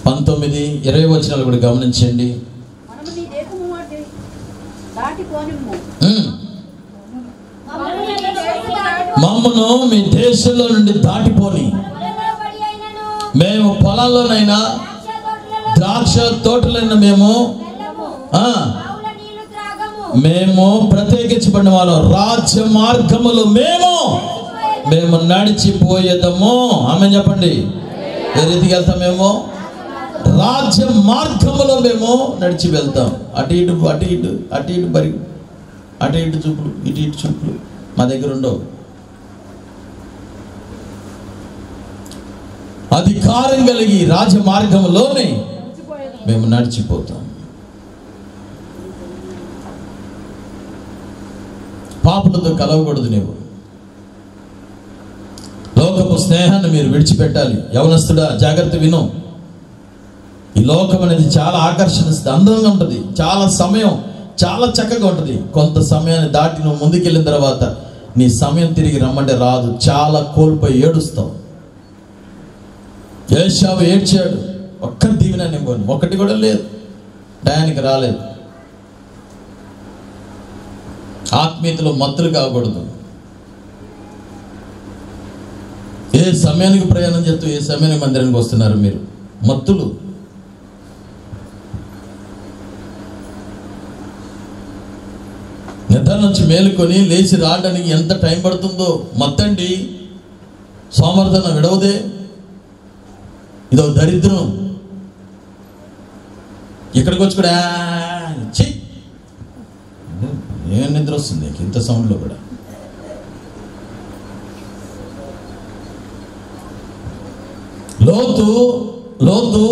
19, 20 వచనాలు కూడా గమనించండి. మమ్మను మీ దేశంలో నుండి దాటిపోని, మేము పొలాల్లోనైనా ద్రాక్ష తోటలైనా మేము ప్రత్యేకించబడిన వాళ్ళం. రాజ్య మార్గములు మేము నడిచిపోయేదము. ఆమె చెప్పండి. ఏ రీతికి వెళ్తాం? మేము రాజ్య మార్గములో మేము నడిచి వెళ్తాం. అటు ఇటు బరి, అటు ఇటు చూపులు, ఇటు చూపులు మా దగ్గర ఉండవు. అధికారం కలిగి రాజ్య మార్గంలోనే మేము నడిచిపోతాం. పాపులతో కలవకూడదు. నీవు లోకపు స్నేహాన్ని మీరు విడిచిపెట్టాలి. యవనస్తుడా జాగ్రత్త విను. ఈ లోకం అనేది చాలా ఆకర్షణిస్తుంది, అందంగా ఉంటుంది, చాలా సమయం చాలా చక్కగా ఉంటుంది. కొంత సమయాన్ని దాటి నువ్వు ముందుకెళ్ళిన తర్వాత నీ సమయం తిరిగి రమ్మంటే రాదు. చాలా కోల్పోయి ఏడుస్తావు. ఏశావు ఏడ్చాడు, ఒక్క దీవెన నింపోను, ఒకటి కూడా లేదు, టయానికి రాలేదు. ఆత్మీయతలో మత్తులు కాకూడదు. ఏ సమయానికి ప్రయాణం చేస్తూ ఏ సమయానికి మందిరానికి వస్తున్నారు మీరు? మత్తులు. నిద్ర నుంచి మేలుకొని లేచి రావడానికి ఎంత టైం పడుతుందో మత్తండి. సోమర్థనం విడవదే. ఇదో దరిద్రం. ఇక్కడికి వచ్చి కూడా ఏం నిద్ర వస్తుంది నీకు ఇంత సౌండ్లో కూడా? లోతు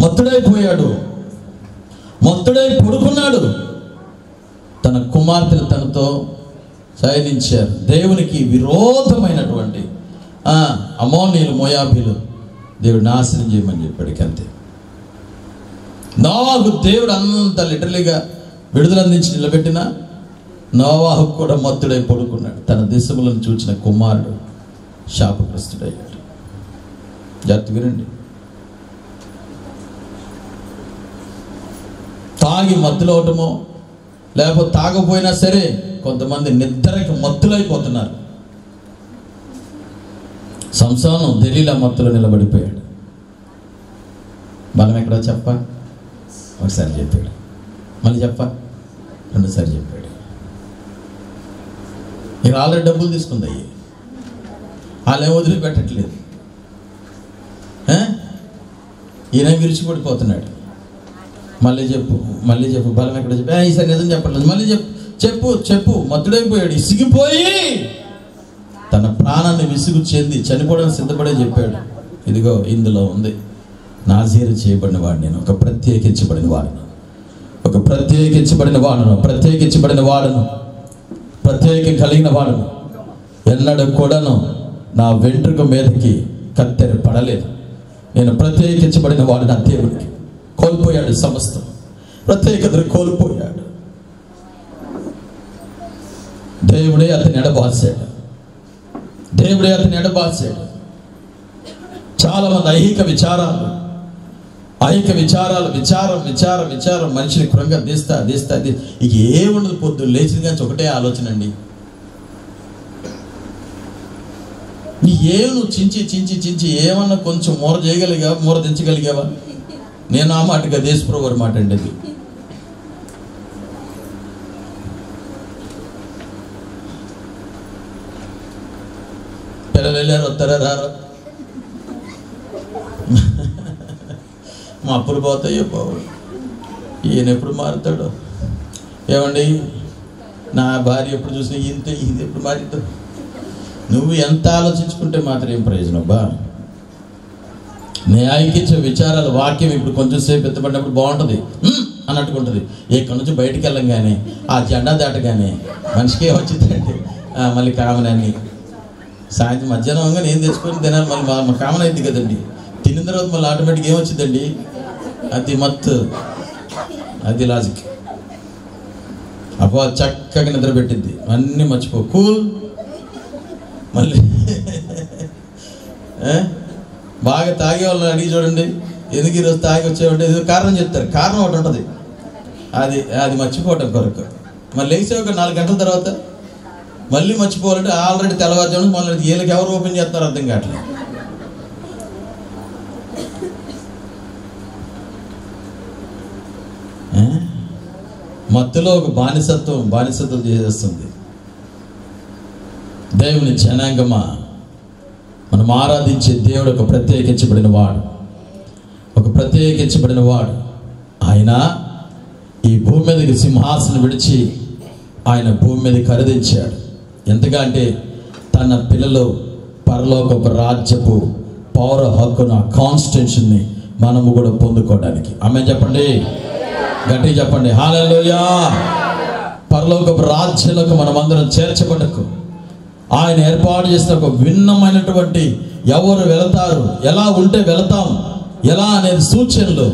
మత్తుడైపోయాడు, మత్తుడై పడుకున్నాడు. తన కుమార్తెలు తనతో శయనించారు. దేవునికి విరోధమైనటువంటి అమోనీయులు, మోయాబీలు దేవుడు నాశనం చేయమని చెప్పాడు. అంతే. నోవాహు దేవుడు అంత లిటరలీగా విడుదల అందించి నిలబెట్టిన నోవాహు కూడా మత్తుడై పడుకున్నాడు. తన దేశములను చూచిన కుమారుడు శాపగ్రస్తుడయ్యాడు. జాగ్రత్త వినండి. తాగి మత్తులవటమో లేకపోతే తాగపోయినా సరే కొంతమంది నిద్రకి మత్తులైపోతున్నారు. సంసోను దెలీలా మత్తులో నిలబడిపోయాడు. బలం ఎక్కడో చెప్ప, ఒకసారి చెప్పాడు, మళ్ళీ చెప్ప, రెండుసారి చెప్పాడు. ఇక ఆల్రెడీ డబ్బులు తీసుకుంది. వాళ్ళేం వదిలిపెట్టట్లేదు. ఈయన విరిచిపడిపోతున్నాడు. మళ్ళీ చెప్పు బలం ఎక్కడ చెప్పు, ఈసారి నిజం చెప్పట్లేదు, మళ్ళీ చెప్పు. మత్తుడైపోయాడు, ఇసిగిపోయి తన ప్రాణాన్ని విసుగు చెంది చనిపోవడానికి సిద్ధపడే చెప్పాడు. ఇదిగో ఇందులో ఉంది, నాజీరు చేయబడిన వాడు నేను, ఒక ప్రత్యేకించబడిన వాడును, ప్రత్యేక కలిగిన వాడును. ఎన్నడూ కూడాను నా వెంట్రుక మీదకి కత్తెర పడలేదు. నేను ప్రత్యేకించబడిన వాడు నా దేవుడికి. కోల్పోయాడు సమస్తం, ప్రత్యేకతను కోల్పోయాడు. దేవుడే అతని ఎడబాసాడు. చాలా మంది ఐహిక విచారాలు విచారం మనిషిని కృంగా తీస్తా ఇక ఏముండదు. పొద్దున్న లేచిన కానీ ఒకటే ఆలోచన అండి. నువ్వు చించి ఏమన్నా కొంచెం మూర దించగలిగావా? నేను ఆ మాటగా దేశప్రభు మాట అండి. అది పిల్లలు వెళ్ళారు, వస్తారా రారా? మా అప్పులు పోతాయో పోవు. ఈయన ఎప్పుడు మారుతాడో ఏమండి? నా భార్య ఎప్పుడు చూసినా ఇంతే, ఇది ఎప్పుడు మారుతాడు? నువ్వు ఎంత ఆలోచించుకుంటే మాత్రం ఏం ప్రయోజనం బా? న్యాయకిచ్చే విచారాలు వాక్యం ఇప్పుడు కొంచెం సేపు ఎత్తబడినప్పుడు బాగుంటుంది అన్నట్టుకుంటుంది. ఇక్కడి నుంచి బయటికి వెళ్ళంగానే ఆ జెండా దాటగానే మనిషికి ఏమొచ్చిందండి? మళ్ళీ కామనాన్ని సాయంత్రం మధ్యాహ్నం నేను తెచ్చుకొని తినాలి, మళ్ళీ మా కామన్ అయింది కదండి. తిన్న తర్వాత మళ్ళీ ఆటోమేటిక్గా ఏమొచ్చిందండి? అది మత్తు, అది లాజిక్. అబ్బా చక్కగా నిద్ర పెట్టింది, అన్నీ మర్చిపో, కూల్. మళ్ళీ బాగా తాగే వాళ్ళని అడిగి చూడండి, ఎందుకు ఈరోజు తాగి వచ్చేవంటే ఏదో కారణం చెప్తారు. కారణం ఒకటి ఉంటుంది, అది మర్చిపోవటం కొరకు. మళ్ళీ లేచే ఒక 4 గంటల తర్వాత మళ్ళీ మర్చిపోవాలంటే ఆల్రెడీ తెల్లవారుజామున మళ్ళీ వీళ్ళకి ఎవరు ఓపెన్ చేస్తున్నారు అర్థం కావట్లేదు. మత్తులో ఒక బానిసత్వం చేసేస్తుంది. దేవుని జనాంగమా, మనం ఆరాధించే దేవుడు ఒక ప్రత్యేకించబడిన వాడు. ఆయన ఈ భూమి మీదకి సింహాసనం విడిచి ఆయన భూమి మీద ఖరీదించాడు. ఎంతగా అంటే తన పిల్లలు పరలోకపు రాజ్యపు పౌర హక్కును, కాన్స్టిట్యూషన్ని మనము కూడా పొందుకోవడానికి. ఆమేన్ చెప్పండి, గట్టిగా చెప్పండి హల్లెలూయా. పరలోకపు రాజ్యాలకు మనమందరం చేర్చబడకు ఆయన ఏర్పాటు చేసిన ఒక భిన్నమైనటువంటి ఎవరు వెళతారు, ఎలా ఉంటే వెళతాం, ఎలా అనేది సూచనలు,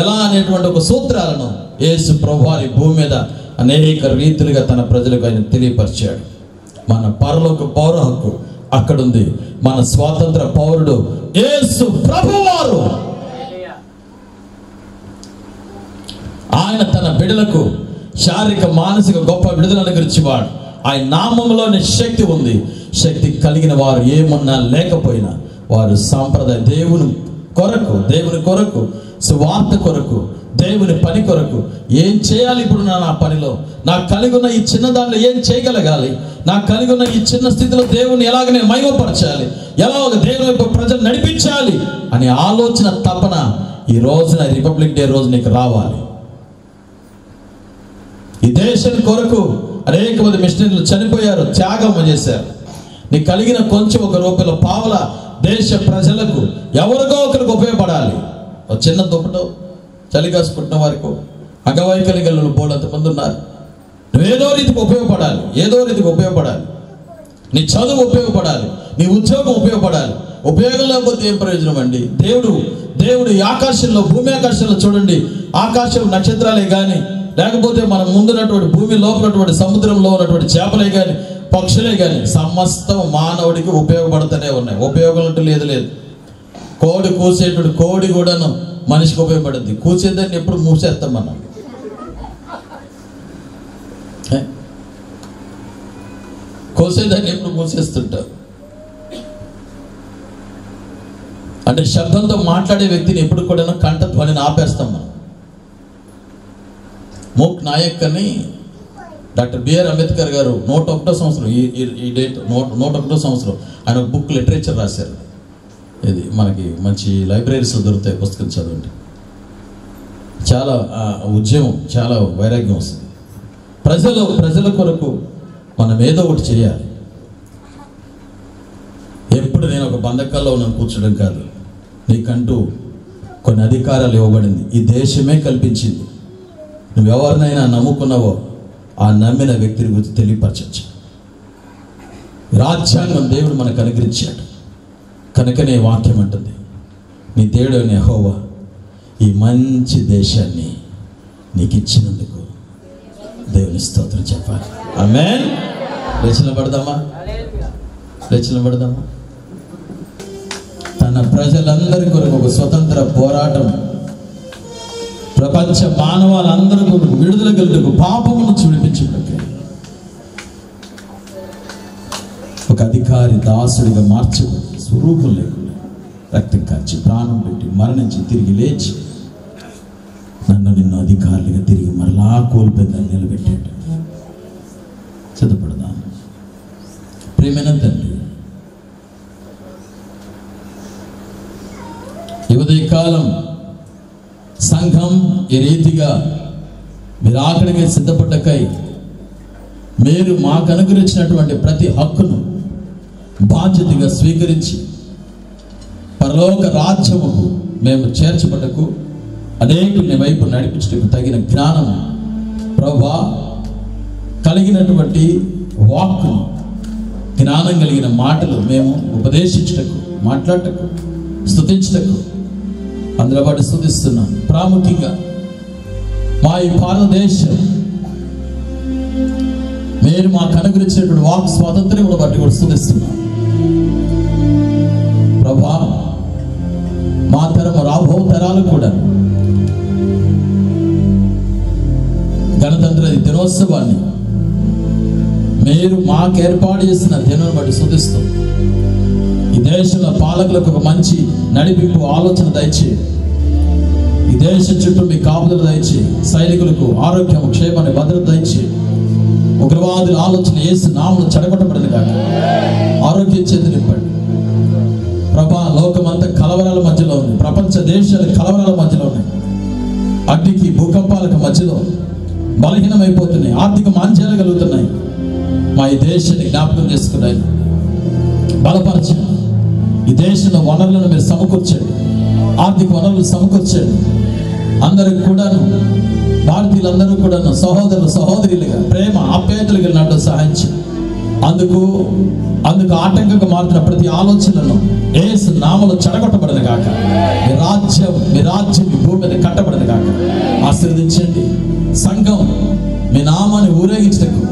ఎలా అనేటువంటి ఒక సూత్రాలను యేసు ప్రభువారి భూమి మీద అనేక రీతిలుగా తన ప్రజలకు ఆయన తెలియపరిచాడు. మన పరలోక పౌర హక్కు అక్కడుంది. మన స్వాతంత్ర పౌరుడు యేసు ప్రభువారు. ఆయన తన బిడ్డలకు శారీరక మానసిక గొప్ప విడుదల అనుగ్రహించేవాడు. ఆయన నామంలోనే శక్తి ఉంది. శక్తి కలిగిన వారు ఏమున్నా లేకపోయినా వారు సాంప్రదాయ దేవుని కొరకు సువార్త కొరకు దేవుని పని కొరకు ఏం చేయాలి, ఇప్పుడు నా పనిలో నాకు కలిగి ఉన్న ఈ చిన్న దానిలో ఏం చేయగలగాలి, నాకు కలిగి ఉన్న ఈ చిన్న స్థితిలో దేవుని ఎలాగ నేను మహిమపరచాలి, ఎలా ఒక దేవుని వైపు ప్రజలు నడిపించాలి అనే ఆలోచన తపన ఈ రోజున రిపబ్లిక్ డే రోజు నీకు రావాలి. ఈ దేశం కొరకు అనేక మంది మిషనరీలు చనిపోయారు, త్యాగం చేశారు. నీకు కలిగిన కొంచెం ఒక రూపాయల పావల దేశ ప్రజలకు ఎవరికో ఒకరికి ఉపయోగపడాలి. ఒక చిన్న దుప్పటో చలి కాసుకుంటున్న వారికి అంగవైకల్యం గల బోలంతమంది ఉన్నారు. నువ్వేదో రీతికి ఉపయోగపడాలి. నీ చదువు ఉపయోగపడాలి, నీ ఉద్యోగం ఉపయోగపడాలి. ఉపయోగం లేకపోతే ఏం ప్రయోజనం అండి? దేవుడు ఈ ఆకాశంలో, భూమి ఆకాశంలో చూడండి, ఆకాశం నక్షత్రాలే కానీ, లేకపోతే మనం ముందున్నటువంటి భూమి లోపలటువంటి సముద్రంలో ఉన్నటువంటి చేపలే కానీ, పక్షులే కానీ సమస్తం మానవుడికి ఉపయోగపడుతూనే ఉన్నాయి. ఉపయోగం అంటూ లేదు. కోడి కూసేటువంటి కోడి కూడాను మనిషికి ఉపయోగపడుద్ది. కూసేదాన్ని ఎప్పుడు మూసేస్తాం మనం. కోసేదాన్ని ఎప్పుడు మూసేస్తుంటారు. అంటే శబ్దంతో మాట్లాడే వ్యక్తిని ఎప్పుడు కూడా కంఠ ధ్వనిని ఆపేస్తాం మనం. మూక్ నాయక్ అని డాక్టర్ బిఆర్ అంబేద్కర్ గారు 101వ సంవత్సరం, ఈ డేట్ 101వ సంవత్సరం ఆయన ఒక బుక్ లిటరేచర్ రాశారు. ఇది మనకి మంచి లైబ్రరీస్లో దొరుకుతాయి, పుస్తకం చదవండి. చాలా ఉద్యమం, చాలా వైరాగ్యం వస్తుంది. ప్రజల కొరకు మనం ఏదో ఒకటి చేయాలి. ఎప్పుడు నేను ఒక బంధకాల్లో ఉన్నాను కూర్చోడం కాదు. నీకంటూ కొన్ని అధికారాలు ఇవ్వబడింది, ఈ దేశమే కల్పించింది. నువ్వెవరినైనా నమ్ముకున్నావో ఆ నమ్మిన వ్యక్తిని గురించి తెలియపరచచ్చు. రాజ్యాంగం దేవుడు మనకు అనుగ్రహించాడు. కనుకనే వాక్యం అంటుంది, నీ దేవుడు యెహోవా ఈ మంచి దేశాన్ని నీకు ఇచ్చినందుకు దేవుని స్తోత్రం చెప్పాలి. ఆమేన్. లేచిన పడదామా? తన ప్రజలందరి కొరకు ఒక స్వతంత్ర పోరాటం, ప్రపంచ మానవాళ్ళందరి కొరకు విడుదల కలుగుటకు, పాపమును విడిపించుటకు ఒక అధికారి దాసుడిగా మార్చబడి, స్వరూపం లేకుండా రక్తం కార్చి ప్రాణం పెట్టి మరణించి తిరిగి లేచి నిన్ను అధికారులుగా తిరిగి మరలా కోల్పోయిందని నిలబెట్టాడు. సిద్ధపడదాం. ప్రియమైన తండ్రి, ఈ ఉదయకాలం సంఘం ఈ రీతిగా మీరు ఆఖరికి సిద్ధపడ్డకై మీరు మాకు అనుగ్రహించినటువంటి ప్రతి హక్కును బాధ్యతగా స్వీకరించి పరలోక రాజ్యముకు మేము చేర్చబడ్డకు, అనేకుల్ని వైపు నడిపించడానికి తగిన జ్ఞానము ప్రభువా, కలిగినటువంటి వాక్కును, జ్ఞానం కలిగిన మాటలు మేము ఉపదేశించటకు, మాట్లాడటకు, స్తుతించటకు అందులో బట్టి స్తుతిస్తున్నాం. ప్రాముఖ్యంగా మా ఈ భారతదేశం మీరు మాకు అనుగ్రహించినటువంటి వాక్ స్వాతంత్ర్యం కూడా బట్టి కూడా స్తుతిస్తున్నాం. ప్రభా, మా తరము రాబో తరాలు కూడా గణతంత్ర దినోత్సవాన్ని మీరు మాకు ఏర్పాటు చేసిన దినం బట్టి స్తుతిస్తూ ఈ దేశంలో పాలకులకు ఒక మంచి నడిపింపు ఆలోచన దయచేయండి. ఈ దేశం చుట్టూ మీ కాపుదలు దయచేయండి. సైనికులకు ఆరోగ్యం, క్షేమాన్ని, భద్రత దయచేయండి. ఉగ్రవాదుల ఆలోచన యేసు నామములో చెడగొట్టబడింది కాక ఆరోగ్యం చేతి నింపండి ప్రభా. లోకమంతా కలవరాల మధ్యలో ఉంది. ప్రపంచ దేశాలు కలవరాల మధ్యలో ఉన్నాయి. అగ్నికి, భూకంపాలకు మధ్యలో బలహీనమైపోతున్నాయి. ఆర్థిక మాంద్యాలు కలుగుతున్నాయి. మా ఈ దేశాన్ని జ్ఞాపకం చేసుకున్నాయి. బలపరచండి. ఈ దేశంలో వనరులను మీరు సమకూర్చండి. ఆర్థిక వనరులు సమకూర్చండి. అందరికి కూడాను, భారతీయులందరూ కూడాను సహోదరులు సహోదరులుగా ప్రేమ ఆప్యాయతలుగా నన్ను సహాయం చేయండి. అందుకు ఆటంకంగా మారుతున్న ప్రతి ఆలోచనలను యేసు నామములో చెడగొట్టబడను గాక. మీ రాజ్యం ఈ భూమి మీద కట్టబడను గాక. ఆశీర్వదించండి. సంఘం మీ నామాన్ని ఊరేగించటకు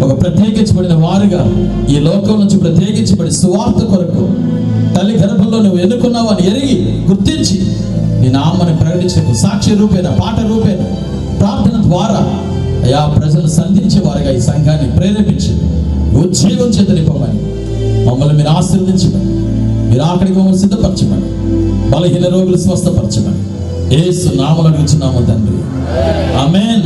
ఒక ప్రత్యేకించబడిన వారుగా ఈ లోకం నుంచి ప్రత్యేకించబడి సువార్త కొరకు తల్లి గర్భంలో నువ్వు ఎన్నుకున్నావు అని ఎరిగి గుర్తించి నీ నామాన్ని ప్రకటించటకు సాక్షి రూపేణ, పాట రూపేణ, ప్రార్థన ద్వారా అయా ప్రజలు సంధించే వారుగా ఈ సంఘాన్ని ప్రేరేపించి ఉజ్జీవం చేత నింపమని మమ్మల్ని మీరు ఆశీర్వదించమని, మీరు ఆఖరికి మమ్మల్ని సిద్ధపరచమని, బలహీన రోగులు స్వస్థపరచమని యేసు నామములో అడుగుచున్నాము తండ్రి. ఆమేన్.